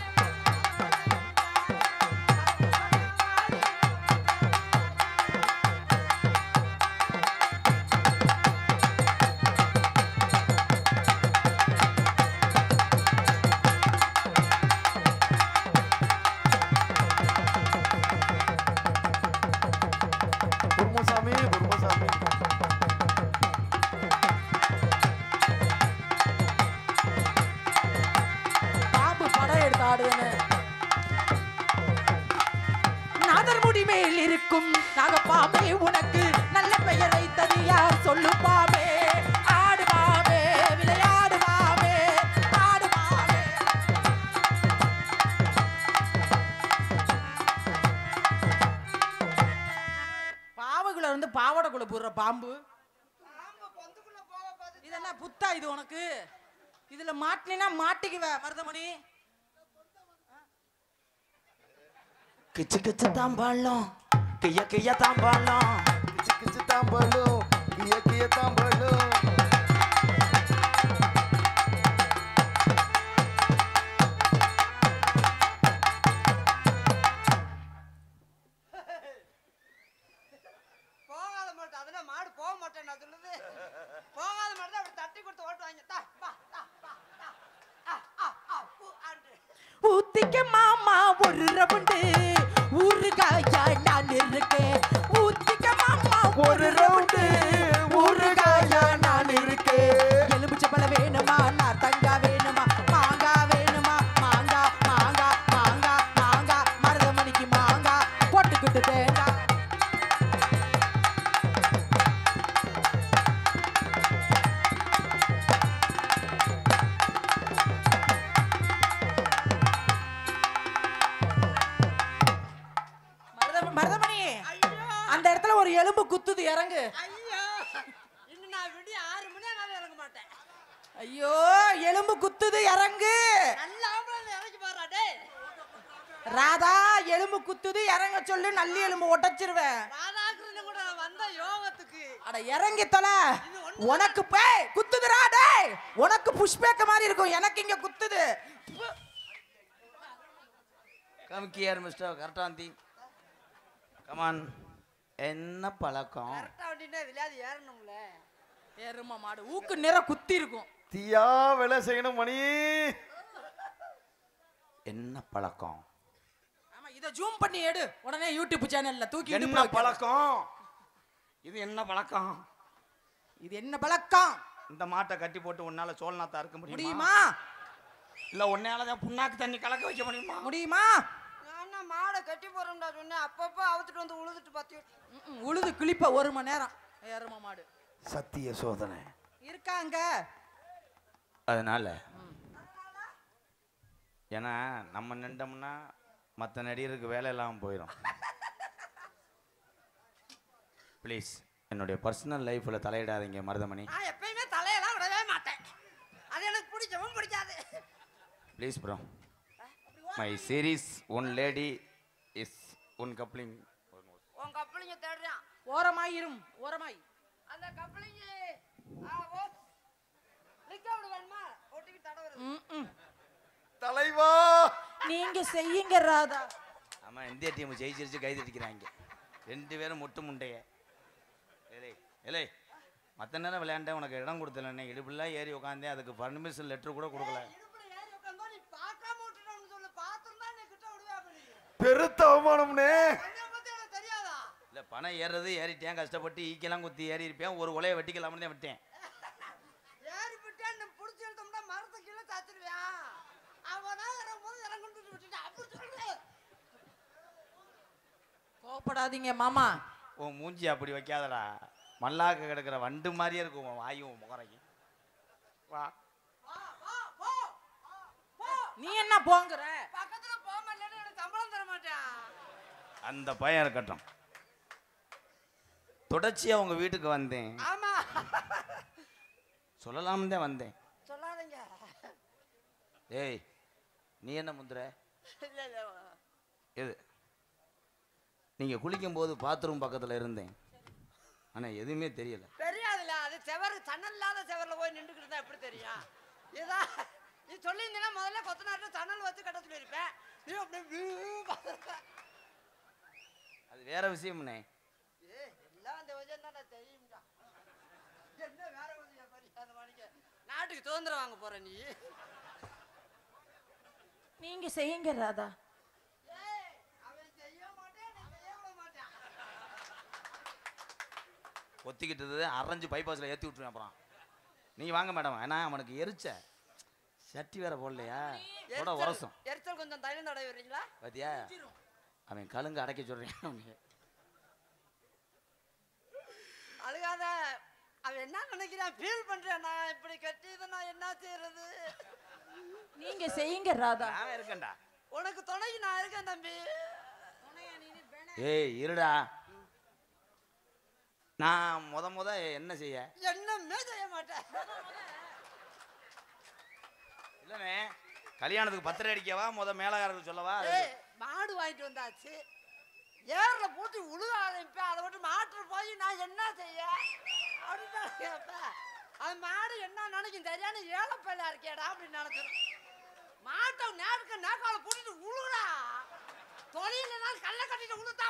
குருமசாமி குருமசாமி பாம்பு படம் எடுத்து ஆடுவேன்னு. நாதர் முடி மேல் இருக்கும் நாகப்பாம்பே உனக்கு நல்ல பெயர் வைத்தது யார் சொல்லு பாம்பே. ஆடு பாம்பே விளையாடு பாம்பே ஆடு பாம்பே. பாவகுல வந்து பாவாடைக்குள்ள போடுற பாம்பு. பாம்பு பொந்துக்குள்ள போக பாத்து இது என்ன புத்தா இது உனக்கு? இதுல மாட்டினா மாட்டிக்குவ மருதமணி. கிச்சு கிச்சு தாம்பாளம் கிய கிய தாம்பாளம் கிச்சு கிச்சு தாம்பலும் கிய கிய தாம்பலும் போகாத மாட்டேன். அதெல்லாம் மாடு போக மாட்டேன் நான் சொல்லுது. போகாத மாட்டேன். அப்படி தட்டி கொடுத்து ஓட்டு வாங்க. தா பா தா பா தா. ஆண்டு ஊத்திக்க மாமா ஒரு ரவுண்டு ஊறுகாயா நான் இருக்கேன். ஊத்திக்க மாமா ஒரு ரவுண்டு ஊறுகாயா நான் இருக்கேன். எலுமிச்சை பழம் வேணுமா நார்த்தங்கா வேணுமா மாங்கா வேணுமா மாங்கா மாங்கா மாங்கா மாங்கா மருதமணிக்கு மாங்கா போட்டுக்கிட்டு தேங்கா. மருதமணி அந்த இடத்துல ஒரு எலும்பு குத்துது இறங்கு. ஐயோ இன்னும் நான் விடிய 6 மணி ஆனாலும் இறங்க மாட்டேன். ஐயோ எலும்பு குத்துது இறங்கு. நல்ல ஆம்பளை இறங்கி பாரு டேய். ராதா எலும்பு குத்துது இறங்க சொல்லு. நல்லி எலும்பு உடைச்சிருவேன். ராதாகிருஷ்ணன் கூட நான் வந்த யோகத்துக்கு அட இறங்கி தொலை. உனக்கு போய் குத்துதுடா டேய். உனக்கு புஷ்பேக்க மாதிரி இருக்கும். எனக்கு இங்க குத்துது. கம் கியர் மிஸ்டர் கரெக்டாந்தி கமான். என்ன பழக்கம்? கரெக்டா வண்டினா விளையாடி ஏறணும்ல. எரும மாடு ஊக்கு நிற குத்தி இருக்கும். தீயா வேலை செய்யணும் மணி. என்ன பழக்கம்? ஆமா இத ஜூம் பண்ணி எடு. உடனே யூடியூப் சேனல்ல தூக்கி என்ன இடுப்புல வைக்க. பழக்கம்? இது என்ன பழக்கம்? இது என்ன பழக்கம்? இந்த மாட்டை கட்டி போட்டு உன்னால சோழநாத்தா இருக்க முடியுமா? முடியுமா? இல்ல உன்னாலதான் புண்ணாக்கு தண்ணி கலக்க வைக்க முடியுமா? முடியுமா? நான் மாடை கட்டி போறேன்டா சொன்னேன். அப்பப்ப அவுத்துட்டு வந்து உழுதுட்டு பாத்தி உழுது கிளிப்ப 1 மணி நேரம். எரும மாடு சத்திய சோதனை இருக்காங்க. அதனால ஏன்னா நம்ம நின்றோம்னா மற்ற நடிகருக்கு வேலை இல்லாமல் போயிடும். ப்ளீஸ் என்னுடைய பர்சனல் லைஃப்பில் தலையிடாதீங்க மருதமணி. நான் எப்பயுமே தலையெல்லாம் விடவே மாட்டேன். அது எனக்கு பிடிக்கவும் பிடிக்காது. Please bro. My series one lady is one coupling. உன் கப்பலிங்க தேடுறான். ஓரமாயிரும் ஓரமாய். அந்த கப்பலிங்க லிக்க விடுவான்மா ஓட்டிக்கு தடவுறது. தலைவா நீங்க செய்யுங்க ராதா. ஆமாம், இந்திய டீம் ஜெயிச்சிருச்சு, கை தட்டிக்கிறாங்க 2 பேரும் முட்டு முண்டைய. ஏலே ஏலே மற்ற நேரம் விளையாண்டேன், உனக்கு இடம் கொடுத்தல, இடுப்புலாம் ஏறி உட்காந்தேன், அதுக்கு பர்மிஷன் லெட்டர் கூட கொடுக்கல. பெருத்த அவமானம்னே. இல்லை பணம் ஏறுறது ஏறிட்டேன், கஷ்டப்பட்டு ஈக்கெல்லாம் குத்தி ஏறி இருப்பேன், ஒரு உலையை வெட்டிக்கலாம்னு தான் விட்டேன். கோபப்படாதீங்க மாமா. உன் மூஞ்சி அப்படி வைக்காதடா, மல்லாக்க கிடக்கிற வண்டு மாதிரியே இருக்கும் உன் வாயும் முகரைக்கும். வா நீ என்ன போங்கற? பக்கத்துல போக மாட்டேன்னு எனக்கு சம்பளம் தர மாட்டேன். அந்த பையன் இருக்கட்டும். தொடர்ச்சியா உங்க வீட்டுக்கு வந்தேன். ஆமா சொல்லலாம்னு தான் வந்தேன். சொல்லாதீங்க. ஏய் நீ என்ன முந்துற? இல்ல இல்ல. எது? நீங்க குளிக்கும் போது பாத்ரூம் பக்கத்துல இருந்தேன், ஆனா எதுவுமே தெரியல. தெரியாதுல்ல, அது செவர், சன்னல் இல்லாத செவர்ல போய் நின்றுக்கிட்டு இருந்தா எப்படி தெரியும்? இதா நீ சொல்லியிருந்தீங்கன்னா முதல்ல கொத்தனார்ட்ட சன்னல் வச்சு கட்ட சொல்லியிருப்பேன். நீ அப்படியே அது வேற விஷயம்னே. எல்லாம் அந்த வஜம் தான் தெரியும்டா. என்ன வேற வஜம் அந்த மணிக்கு நாட்டுக்கு சுதந்திரம் வாங்க போற நீ. நீங்க செய்யுங்க ராதா. ஒத்திக்கிட்டது அரைஞ்சு பைபாஸில் ஏற்றி விட்டுருவேன். அப்புறம் நீங்கள் வாங்க மேடம், ஏன்னா அவனுக்கு எரிச்ச சட்டி வேற போடலையா, கூட உரசும். எரிச்சல் கொஞ்சம் தைலம் தடவை வரீங்களா? பாத்தியா, அவன் கழுங்க அடைக்க சொல்கிறேன். அழுகாத, அவன் என்ன நினைக்கிறான், ஃபீல் பண்ணுறேன். நான் இப்படி கட்டியதை நான் என்ன செய்யறது? நீங்க செய்யுங்க ராதா. நான் இருக்கேன்டா, உனக்கு துணைக்கு நான் இருக்கேன் தம்பி. ஏய் இருடா, நான் முத என்ன செய்ய? என்னமே செய்ய மாட்டேன். இல்லைண்ணே, கல்யாணத்துக்கு பத்திரை அடிக்கவா மேலகாரருக்கு சொல்லவா? மாடு வாங்கிட்டு வந்தாச்சு, ஏர்ல போட்டு உழுக ஆரம்பிப்பேன். அதை விட்டு மாட்டு போய் நான் என்ன செய்ய அப்படின்னு கேட்பேன். அது மாடு என்ன நினைக்கும் தெரியாது, ஏழப்பையில இருக்கேடா அப்படின்னு நினைச்சிடும். மாட்டை நேருக்கு நேக்கால போட்டுட்டு உழுகுடா, தொழிலாம் கல்லை கட்டிட்டு உழுதா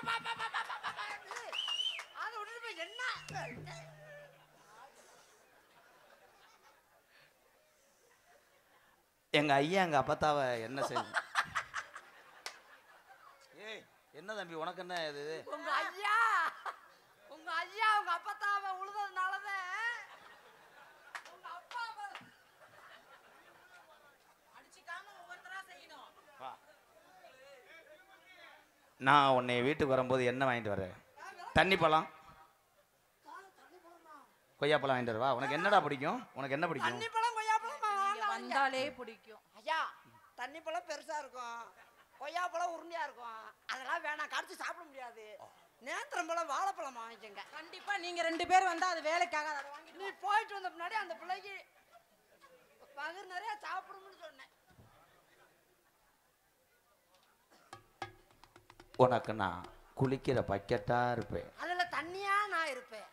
அதை விட்டுட்டு போய் என்ன எங்க ஐயா எங்க அப்பத்தாவை என்ன செய்யும்? ஏய் என்ன தம்பி உனக்கு என்ன இது? உங்க ஐயா உங்க அப்பத்தாவை உழுததுனாலதான் உங்க அப்பா அடிச்சுக்காம ஒவ்வொருத்தரா செய்யணும். நான் உன்னை வீட்டுக்கு வரும்போது என்ன வாங்கிட்டு வரேன்? தண்ணி பழம், கொய்யாப்பழம் வாங்கிட்டு வரவா? உனக்கு என்னடா பிடிக்கும்? உனக்கு என்ன பிடிக்கும்? தண்ணி பழம் கொய்யாப்பழம் வந்தாலே பிடிக்கும். ஐயா, தண்ணி பழம் பெருசா இருக்கும், கொய்யாப்பழம் உருண்டையா இருக்கும், அதெல்லாம் வேணாம், கடிச்சு சாப்பிட முடியாது. நேந்திரம் பழம், வாழைப்பழம் வாங்கிக்கோங்க. கண்டிப்பா நீங்க 2 பேர் வந்தா அது வேலைக்காக அதை வாங்கி. நீ போயிட்டு வந்த பின்னாடி அந்த பிள்ளைக்கு பகிர் நிறைய சாப்பிடணும்னு சொன்னேன். உனக்கு நான் குளிக்கிற பக்கெட்டா இருப்பேன், அதுல தண்ணியா நான் இருப்பேன்.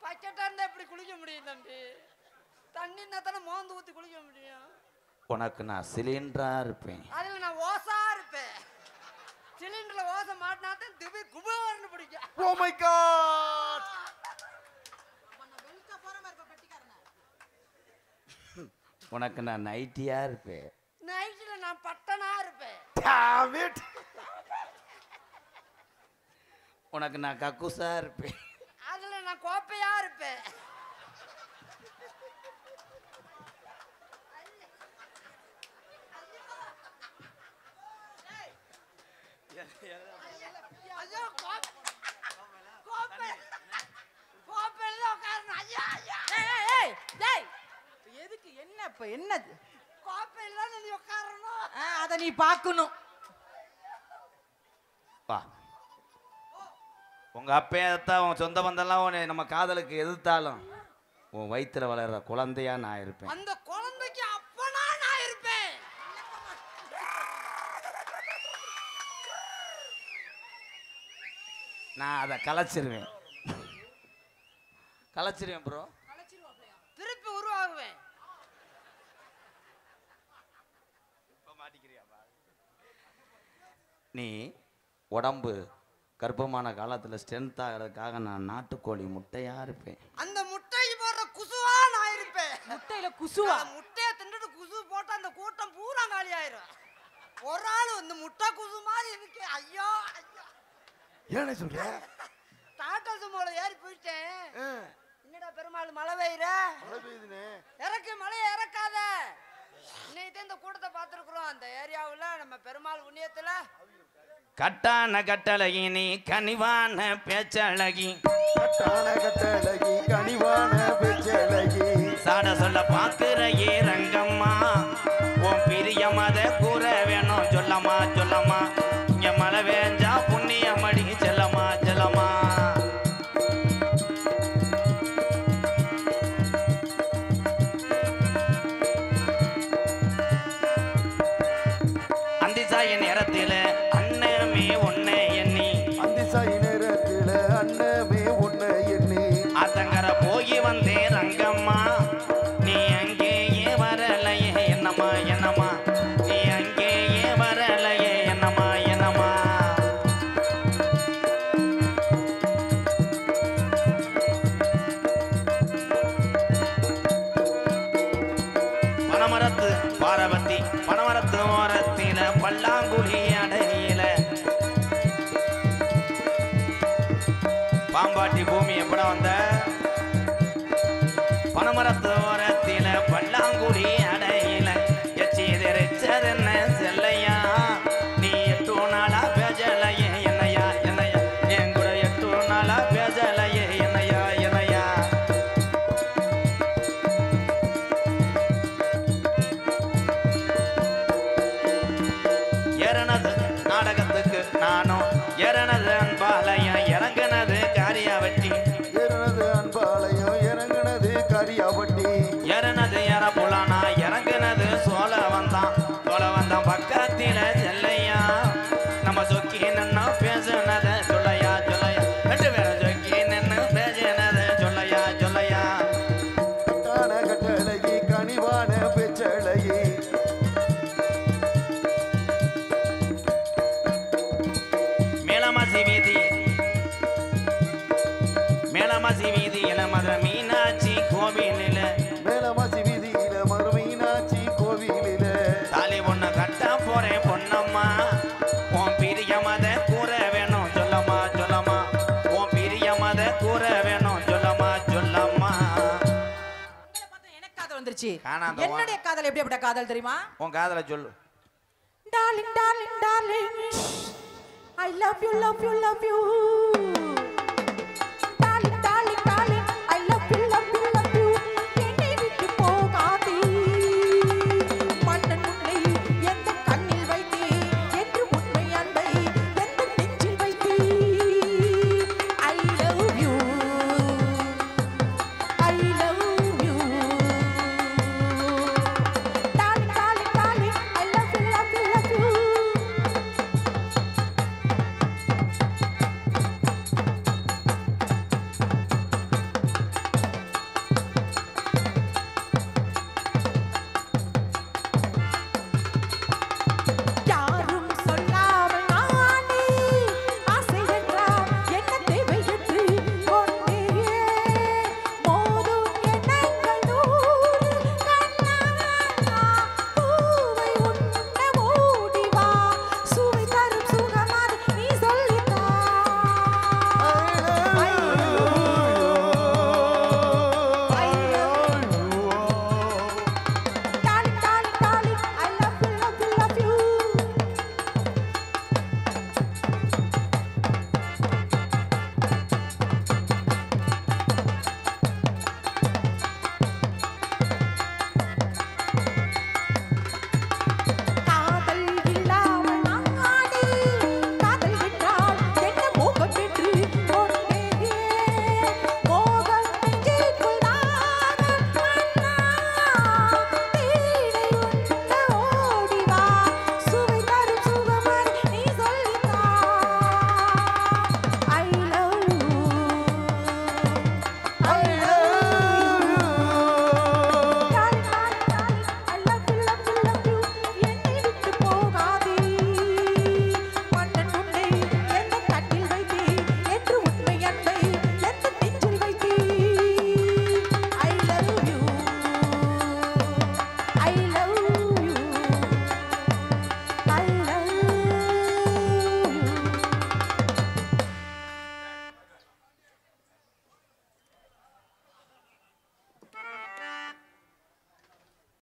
பக்கெட்டா இருந்தா எப்படி குளிக்க முடியும் தம்பி? தண்ணின்னா தானே மோந்து ஊத்தி குளிக்க முடியும். உனக்கு நான் சிலிண்டரா இருப்பேன், அதுல நான் ஓசா இருப்பேன். சிலிண்டர்ல ஓசை மாட்டினாத்தான் திடீர் குபேர்னு பிடிக்கும். Oh my god. உனக்கு நான் நைட்டியா இருப்பேன், நைட்ல நான் பட்டனா இருப்பேன். Damn it. உனக்கு நான் கக்குசா இருப்பேன், அதுல நான் கோப்பையா இருப்பேன். ஐயோ, கோப்பையில உட்காரணும். ஐயா ஐயா, எதுக்கு என்ன இப்ப என்னது? கோப்பையில நீ உட்காரணும். அதை நீ பார்க்கணும். வா. உங்க அப்பையத்தான் உன் சொந்த பந்தெல்லாம் உன்னை நம்ம காதலுக்கு எதிர்த்தாலும் உன் வயிற்றுல வளர்ற குழந்தையா நான் இருப்பேன். அந்த குழந்தைக்கு அப்பனா நான் இருப்பேன். நான் அதை கலைச்சிருவேன் ப்ரோ. திருப்பி உருவாகுவேன். இப்ப மாட்டிக்கிறியா? நீ உடம்பு கர்ப்பமான காலத்தில் ஸ்ட்ரென்த் ஆகிறதுக்காக நான் நாட்டுக்கோழி முட்டையா இருப்பேன். அந்த முட்டை போடுற குசுவா நான் இருப்பேன். முட்டையில குசுவா? முட்டையை தின்னுட்டு குசு போட்டா அந்த கூட்டம் பூரா காலி ஆயிரும். ஒரு ஆள் வந்து முட்டை குசு மாதிரி இருக்கு. ஐயோ ஐயோ, ஏன்னு சொல்ற? டாட்டா சுமோல ஏறி போயிட்டேன். என்னடா பெருமாள் மழை பெய்யுற? மழை பெய்யுதுனே. இறக்கு மழையை இறக்காத. இன்னைக்கு இந்த கூட்டத்தை பார்த்துருக்குறோம் அந்த ஏரியாவில் நம்ம பெருமாள் புண்ணியத்துல. கட்டான கட்டழகி நீ கனிவான பேச்சழகி, கட்டான கட்டழகி கனிவான பேச்சழகி, சாட சொல்ல பாக்குற ஏ ரங்கம்மா, உன் பிரியமத கூற வேணும் சொல்லம்மா சொல்லம்மா, இங்க மழை வேஞ்சா புண்ணியமடி செல்லம்மா செல்லம்மா. அந்திசாய நேரத்தில அண்ணமே ஒன்னை எண்ணி, அந்திசாய் நேரத்தில அண்ணமே உன்னை எண்ணி, ஆத்தங்கர போய் வந்தே ரங்கம்மா, நீ அங்கேயே வரலையே என்னம்மா என்னம்மா, நீ அங்கேயே வரலையே என்னம்மா என்னம்மா. பனமரத்து பாரவத்தி பனமரத்து ஓரத்தில பல்லாங்குழி அடையில பாம்பாட்டி பூமி எப்பட வந்த, பனமரத்து ஓரத்தில பல்லாங்குழி அடையில எச்சி தெரிச்சதென்ன செல்லையா, நீ 8 நாளா பேசலையே என்னையா என்னையா, என் கூட 8 நாளா பேசலையே என்னையா என்னையா. ஏறனது நாடகத்துக்கு நானும் ஏறனது அன்பாலயம் இறங்குனது காரியாவட்டி, ஏறினது அன்பாலயம் இறங்குனது கரியாவட்டி, ஏறனது ஏற புலானா இறங்குனது சோழ வந்தான் பக்கத்தில செல்லையா, நம்ம சொக்கி நின்னு பேசுனத சொல்லையா சொல்லையா, 2 பேரும் சொக்கி நின்னு பேசினத சொல்லையா சொல்லையா. கட்டான கட்டழகி கனிவான பேச்சழகி, மேலமாசி வீதியில மதுரை மீனாட்சி கோவிலில, மேலமாசி வீதியில மறுமீனாட்சி கோவிலில, தாலி பொண்ணு கட்ட போறேன் பொன்னம்மா, உன் பிரியமத கூற வேணும் சொல்லம்மா சொல்லம்மா, உன் பிரியமத கூற வேணும் சொல்லம்மா சொல்லம்மா. எனக்கு காதல் வந்துருச்சு. காணாத வா. என்னுடைய காதல் எப்படிப்பட்ட காதல் தெரியுமா? உன் காதல சொல்லு. Darling darling darling, I love you love you love you.